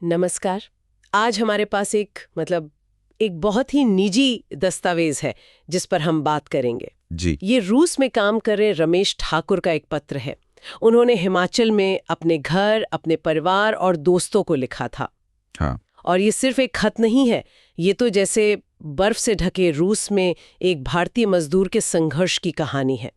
नमस्कार। आज हमारे पास एक बहुत ही निजी दस्तावेज है जिस पर हम बात करेंगे। जी। ये रूस में काम कर रहे रमेश ठाकुर का एक पत्र है। उन्होंने हिमाचल में अपने घर, अपने परिवार और दोस्तों को लिखा था। हाँ। और ये सिर्फ एक खत नहीं है, ये तो जैसे बर्फ से ढके रूस में एक भारतीय मजदूर के संघर्ष की कहानी है।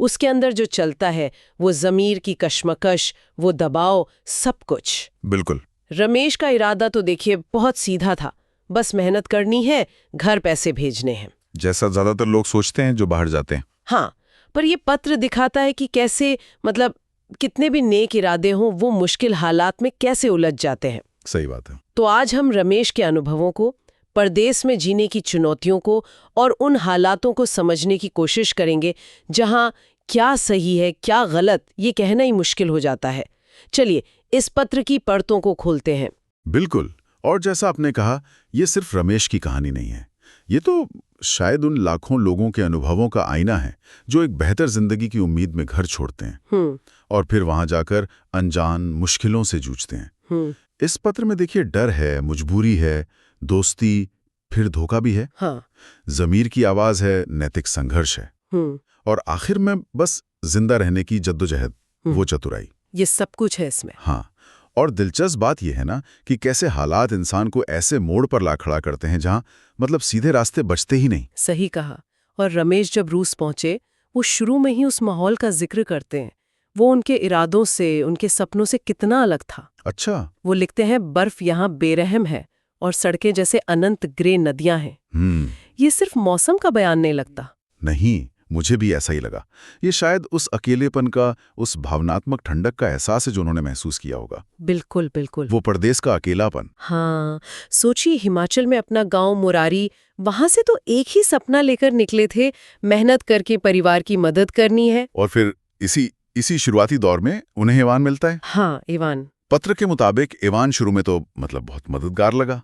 उसके अंदर जो चलता है वो ज़मीर की कश्मकश, वो दबाव, सब कुछ। बिल्कुल। रमेश का इरादा तो देखिए बहुत सीधा था, बस मेहनत करनी है, घर पैसे भेजने हैं, जैसा ज्यादातर लोग सोचते हैं जो बाहर जाते हैं। हाँ। पर ये पत्र दिखाता है कि कैसे कितने भी नेक इरादे हों वो मुश्किल हालात में कैसे उलझ जाते हैं। सही बात है। तो आज हम रमेश के अनुभवों को, परदेश में जीने की चुनौतियों को और उन हालातों को समझने की कोशिश करेंगे जहां क्या सही है क्या गलत ये कहना ही मुश्किल हो जाता है। चलिए इस पत्र की परतों को खोलते हैं। बिल्कुल। और जैसा आपने कहा, ये सिर्फ रमेश की कहानी नहीं है। ये तो शायद उन लाखों लोगों के अनुभवों का आईना है जो एक बेहतर जिंदगी की उम्मीद में घर छोड़ते हैं और फिर वहां जाकर अनजान मुश्किलों से जूझते हैं। इस पत्र में देखिए, डर है, मजबूरी है, दोस्ती, फिर धोखा भी है। हाँ। जमीर की आवाज है, नैतिक संघर्ष है, और आखिर में बस जिंदा रहने की जद्दोजहद, वो चतुराई। ये सब कुछ है इसमें। हाँ। और दिलचस्प बात यह है ना कि कैसे हालात इंसान को ऐसे मोड़ पर ला खड़ा करते हैं जहां सीधे रास्ते बचते ही नहीं। सही कहा। और रमेश जब रूस पहुंचे, वो शुरू में ही उस माहौल का जिक्र करते हैं। वो उनके इरादों से, उनके सपनों से कितना अलग था। अच्छा। वो लिखते हैं, बर्फ यहाँ बेरहम है और सड़कें जैसे अनंत ग्रे नदियां हैं। ये सिर्फ मौसम का बयान नहीं लगता। नहीं, मुझे भी ऐसा ही लगा। ये शायद उस अकेलेपन का, उस भावनात्मक ठंडक का एहसास है जो उन्होंने महसूस किया होगा। बिल्कुल बिल्कुल। वो परदेश का अकेलापन। हाँ, सोचिए हिमाचल में अपना गांव मुरारी, वहां से तो एक ही सपना लेकर निकले थे, मेहनत करके परिवार की मदद करनी है। और फिर इसी शुरुआती दौर में उन्हें इवान मिलता है। हाँ, इवान। पत्र के मुताबिक इवान शुरू में तो बहुत मददगार लगा।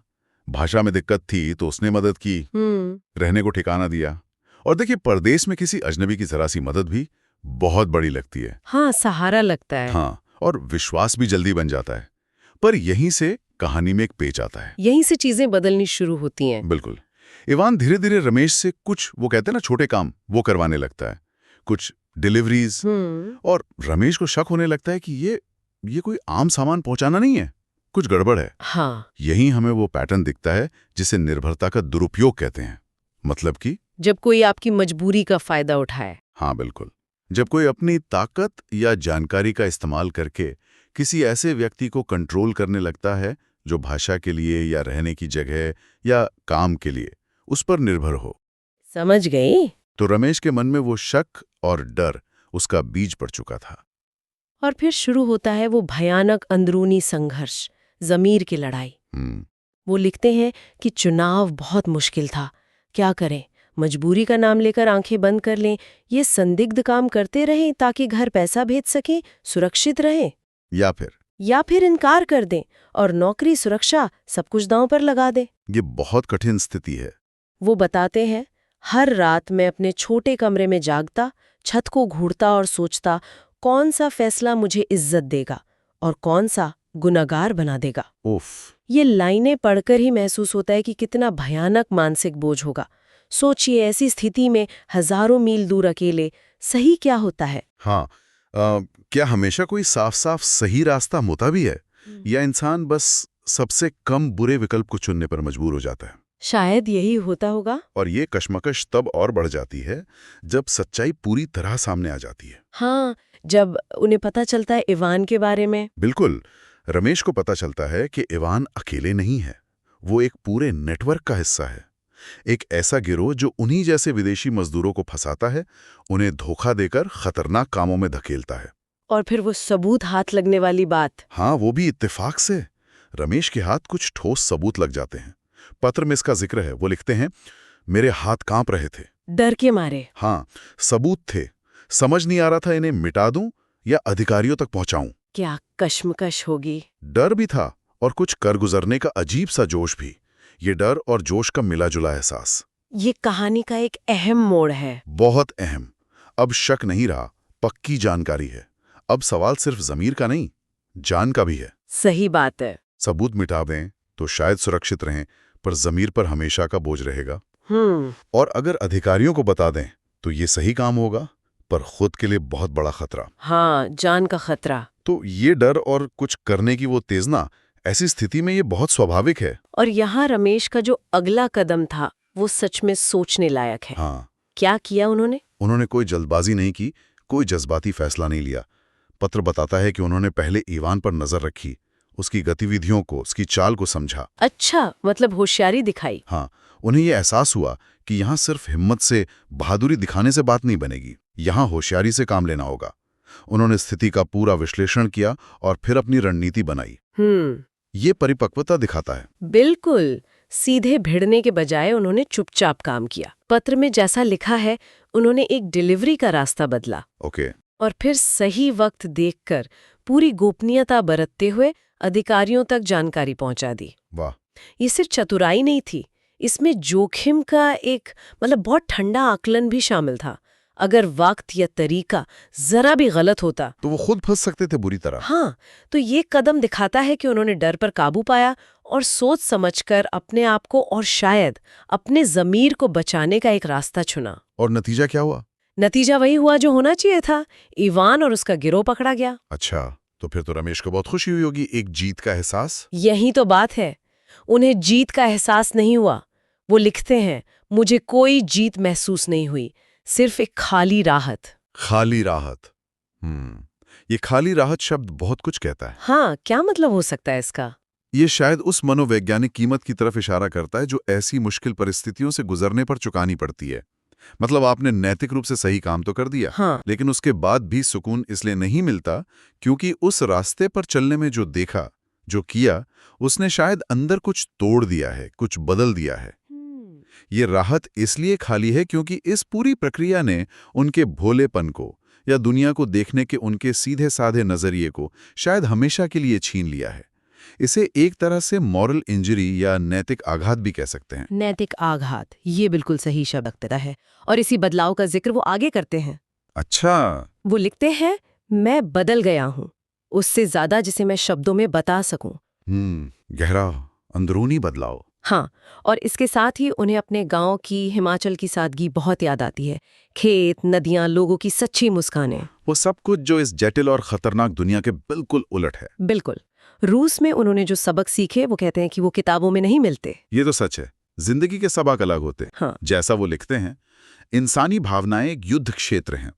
भाषा में दिक्कत थी तो उसने मदद की, रहने को ठिकाना दिया। और देखिए, परदेश में किसी अजनबी की जरा सी मदद भी बहुत बड़ी लगती है। हाँ, सहारा लगता है। हाँ, और विश्वास भी जल्दी बन जाता है। पर यहीं से कहानी में एक पेच आता है। यहीं से चीजें बदलनी शुरू होती हैं। बिल्कुल। इवान धीरे धीरे रमेश से कुछ, वो कहते हैं ना, छोटे काम वो करवाने लगता है, कुछ डिलीवरीज। और रमेश को शक होने लगता है कि ये कोई आम सामान पहुंचाना नहीं है, कुछ गड़बड़ है। हाँ। यहीं हमें वो पैटर्न दिखता है जिसे निर्भरता का दुरुपयोग कहते हैं। मतलब कि जब कोई आपकी मजबूरी का फायदा उठाए। हाँ बिल्कुल। जब कोई अपनी ताकत या जानकारी का इस्तेमाल करके किसी ऐसे व्यक्ति को कंट्रोल करने लगता है जो भाषा के लिए या रहने की जगह या काम के लिए उस पर निर्भर हो। समझ गई। तो रमेश के मन में वो शक और डर, उसका बीज पड़ चुका था। और फिर शुरू होता है वो भयानक अंदरूनी संघर्ष, ज़मीर की लड़ाई। वो लिखते हैं कि चुनाव बहुत मुश्किल था। क्या करें? मजबूरी का नाम लेकर आंखें बंद कर लें, ये संदिग्ध काम करते रहें ताकि घर पैसा भेज सकें, सुरक्षित रहें, या फिर इनकार कर दें और नौकरी, सुरक्षा, सब कुछ दांव पर लगा दें। ये बहुत कठिन स्थिति है। वो बताते हैं, हर रात मैं अपने छोटे कमरे में जागता, छत को घूरता और सोचता, कौन सा फैसला मुझे इज्जत देगा और कौन सा गुनाहगार बना देगा। उफ। ये लाइनें पढ़कर ही महसूस होता है कि कितना भयानक मानसिक बोझ होगा। सोचिए, ऐसी स्थिति में हजारों मील दूर अकेले सही क्या होता है? हाँ। क्या हमेशा कोई साफ साफ सही रास्ता होता भी है, या इंसान बस सबसे कम बुरे विकल्प को चुनने पर मजबूर हो जाता है? शायद यही होता होगा। और ये कश्मकश तब और बढ़ जाती है जब सच्चाई पूरी तरह सामने आ जाती है। हाँ, जब उन्हें पता चलता है इवान के बारे में। बिल्कुल। रमेश को पता चलता है कि इवान अकेले नहीं है, वो एक पूरे नेटवर्क का हिस्सा है। एक ऐसा गिरोह जो उन्हीं जैसे विदेशी मजदूरों को फंसाता है, उन्हें धोखा देकर खतरनाक कामों में धकेलता है। और फिर वो सबूत हाथ लगने वाली बात। हाँ, वो भी इत्तेफाक से। रमेश के हाथ कुछ ठोस सबूत लग जाते हैं। पत्र में इसका जिक्र है। वो लिखते हैं, मेरे हाथ कांप रहे थे, डर के मारे। हाँ, सबूत थे, समझ नहीं आ रहा था इन्हें मिटा दूं या अधिकारियों तक पहुंचाऊं। क्या कश्मकश होगी। डर भी था और कुछ कर गुजरने का अजीब सा जोश भी। ये डर और जोश का मिला जुला एहसास, ये कहानी का एक अहम मोड़ है। बहुत अहम। अब शक नहीं रहा, पक्की जानकारी है। अब सवाल सिर्फ जमीर का नहीं, जान का भी है। सही बात है। सबूत मिटा दें तो शायद सुरक्षित रहें, पर जमीर पर हमेशा का बोझ रहेगा। और अगर अधिकारियों को बता दें तो ये सही काम होगा, पर खुद के लिए बहुत बड़ा खतरा। हाँ, जान का खतरा। तो ये डर और कुछ करने की वो तेजना, ऐसी स्थिति में ये बहुत स्वाभाविक है। और यहाँ रमेश का जो अगला कदम था वो सच में सोचने लायक है। हाँ, क्या किया उन्होंने? उन्होंने कोई जल्दबाजी नहीं की, कोई जज्बाती फैसला नहीं लिया। पत्र बताता है कि उन्होंने पहले ईवान पर नजर रखी, उसकी गतिविधियों को, उसकी चाल को समझा। अच्छा, मतलब होशियारी दिखाई। हाँ, उन्हें यह एहसास हुआ कि यहाँ सिर्फ हिम्मत से, बहादुरी दिखाने से बात नहीं बनेगी, यहाँ होशियारी से काम लेना होगा। उन्होंने स्थिति का पूरा विश्लेषण किया और फिर अपनी रणनीति बनाई। ये परिपक्वता दिखाता है। बिल्कुल, सीधे भिड़ने के बजाय उन्होंने चुपचाप काम किया। पत्र में जैसा लिखा है, उन्होंने एक डिलीवरी का रास्ता बदला। ओके। और फिर सही वक्त देखकर पूरी गोपनीयता बरतते हुए अधिकारियों तक जानकारी पहुंचा दी। वाह। ये सिर्फ चतुराई नहीं थी, इसमें जोखिम का एक बहुत ठंडा आकलन भी शामिल था। अगर वक्त या तरीका जरा भी गलत होता तो वो खुद फंस सकते थे बुरी तरह। हाँ, तो ये कदम दिखाता है कि उन्होंने डर पर काबू पाया और सोच समझकर अपने आप को और शायद अपने ज़मीर को बचाने का एक रास्ता चुना। और नतीजा क्या हुआ? नतीजा वही हुआ जो होना चाहिए था। ईवान और उसका गिरोह पकड़ा गया। अच्छा, तो फिर तो रमेश को बहुत खुशी हुई होगी, एक जीत का एहसास। यही तो बात है, उन्हें जीत का एहसास नहीं हुआ। वो लिखते हैं, मुझे कोई जीत महसूस नहीं हुई, सिर्फ एक खाली राहत। खाली राहत। ये खाली राहत शब्द बहुत कुछ कहता है। हाँ, क्या मतलब हो सकता है इसका? ये शायद उस मनोवैज्ञानिक कीमत की तरफ इशारा करता है जो ऐसी मुश्किल परिस्थितियों से गुजरने पर चुकानी पड़ती है। मतलब आपने नैतिक रूप से सही काम तो कर दिया, हाँ। लेकिन उसके बाद भी सुकून इसलिए नहीं मिलता क्योंकि उस रास्ते पर चलने में जो देखा, जो किया, उसने शायद अंदर कुछ तोड़ दिया है, कुछ बदल दिया है। ये राहत इसलिए खाली है क्योंकि इस पूरी प्रक्रिया ने उनके भोलेपन को या दुनिया को देखने के उनके सीधे साधे नजरिए को शायद हमेशा के लिए छीन लिया है। इसे एक तरह से मॉरल इंजरी या नैतिक आघात भी कह सकते हैं। नैतिक आघात, ये बिल्कुल सही शब्द लगता है। और इसी बदलाव का जिक्र वो आगे करते हैं। अच्छा। वो लिखते हैं, मैं बदल गया हूँ, उससे ज्यादा जिसे मैं शब्दों में बता सकूं। गहरा अंदरूनी बदलाव। हाँ, और इसके साथ ही उन्हें अपने गांव की, हिमाचल की सादगी बहुत याद आती है। खेत, नदियां, लोगों की सच्ची मुस्कानें, वो सब कुछ जो इस जटिल और खतरनाक दुनिया के बिल्कुल उलट है। बिल्कुल। रूस में उन्होंने जो सबक सीखे वो कहते हैं कि वो किताबों में नहीं मिलते। ये तो सच है, जिंदगी के सबक अलग होते हैं। हाँ। जैसा वो लिखते हैं, इंसानी भावनाएं एक युद्ध क्षेत्र हैं।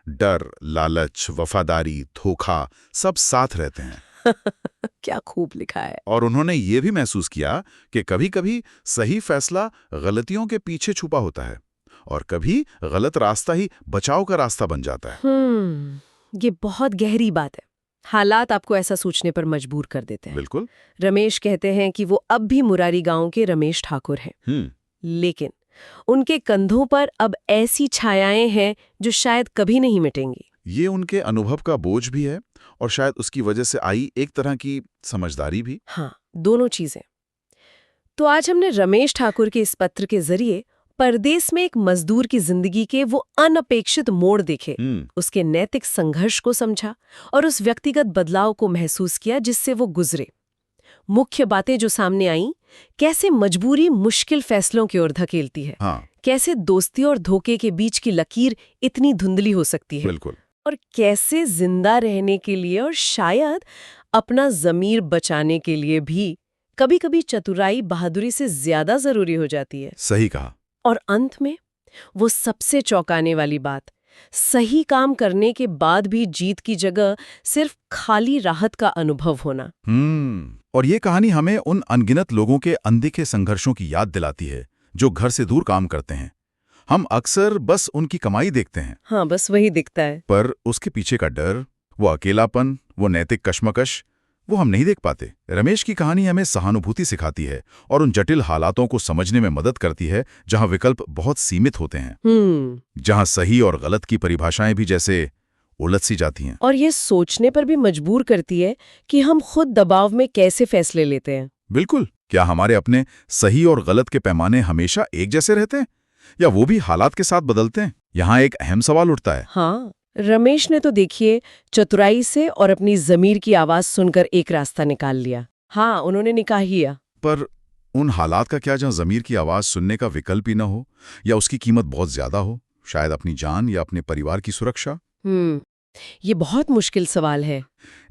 डर, लालच, वफादारी, धोखा सब साथ रहते हैं। क्या खूब लिखा है। और उन्होंने ये भी महसूस किया कि कभी-कभी सही फैसला गलतियों के पीछे छुपा होता है और कभी गलत रास्ता ही बचाव का रास्ता बन जाता है। ये बहुत गहरी बात है। हालात आपको ऐसा सोचने पर मजबूर कर देते हैं। बिल्कुल। रमेश कहते हैं कि वो अब भी मुरारी गांव के रमेश ठाकुर हैं। लेकिन उनके कंधों पर अब ऐसी छायाएं हैं जो शायद कभी नहीं मिटेंगी। ये उनके अनुभव का बोझ भी है और शायद उसकी वजह से आई एक तरह की समझदारी भी। हाँ, दोनों चीजें। तो आज हमने रमेश ठाकुर के इस पत्र के जरिए परदेश में एक मजदूर की जिंदगी के वो अनपेक्षित मोड़ देखे, उसके नैतिक संघर्ष को समझा और उस व्यक्तिगत बदलाव को महसूस किया जिससे वो गुजरे। मुख्य बातें जो सामने आईं, कैसे मजबूरी मुश्किल फैसलों की ओर धकेलती है। हाँ। कैसे दोस्ती और धोखे के बीच की लकीर इतनी धुंधली हो सकती है। बिल्कुल। और कैसे जिंदा रहने के लिए और शायद अपना ज़मीर बचाने के लिए भी कभी-कभी चतुराई बहादुरी से ज्यादा जरूरी हो जाती है। सही कहा। और अंत में वो सबसे चौंकाने वाली बात, सही काम करने के बाद भी जीत की जगह सिर्फ खाली राहत का अनुभव होना। और ये कहानी हमें उन अनगिनत लोगों के अनदिखे संघर्षों की याद दिलाती है जो घर से दूर काम करते हैं। हम अक्सर बस उनकी कमाई देखते हैं। हाँ, बस वही दिखता है। पर उसके पीछे का डर, वो अकेलापन, वो नैतिक कश्मकश, वो हम नहीं देख पाते। रमेश की कहानी हमें सहानुभूति सिखाती है और उन जटिल हालातों को समझने में मदद करती है जहां विकल्प बहुत सीमित होते हैं, जहां सही और गलत की परिभाषाएं भी जैसे उलझ सी जाती हैं। और ये सोचने पर भी मजबूर करती है कि हम खुद दबाव में कैसे फैसले लेते हैं। बिल्कुल। क्या हमारे अपने सही और गलत के पैमाने हमेशा एक जैसे रहते हैं या वो भी हालात के साथ बदलते हैं? यहाँ एक अहम सवाल उठता है। हाँ, रमेश ने तो देखिए चतुराई से और अपनी जमीर की आवाज सुनकर एक रास्ता निकाल लिया। हाँ, उन्होंने निकाह किया। पर उन हालात का क्या जहां ज़मीर की आवाज़ सुनने का विकल्प ही न हो, या उसकी कीमत बहुत ज़्यादा हो, शायद अपनी जान या अपने परिवार की सुरक्षा? ये बहुत मुश्किल सवाल है।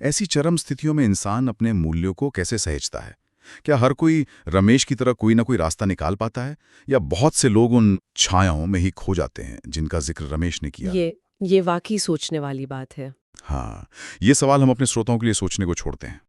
ऐसी चरम स्थितियों में इंसान अपने मूल्यों को कैसे सहेजता है? क्या हर कोई रमेश की तरह कोई ना कोई रास्ता निकाल पाता है, या बहुत से लोग उन छायाओं में ही खो जाते हैं जिनका जिक्र रमेश ने किया? ये वाकई सोचने वाली बात है। हाँ, ये सवाल हम अपने श्रोताओं के लिए सोचने को छोड़ते हैं।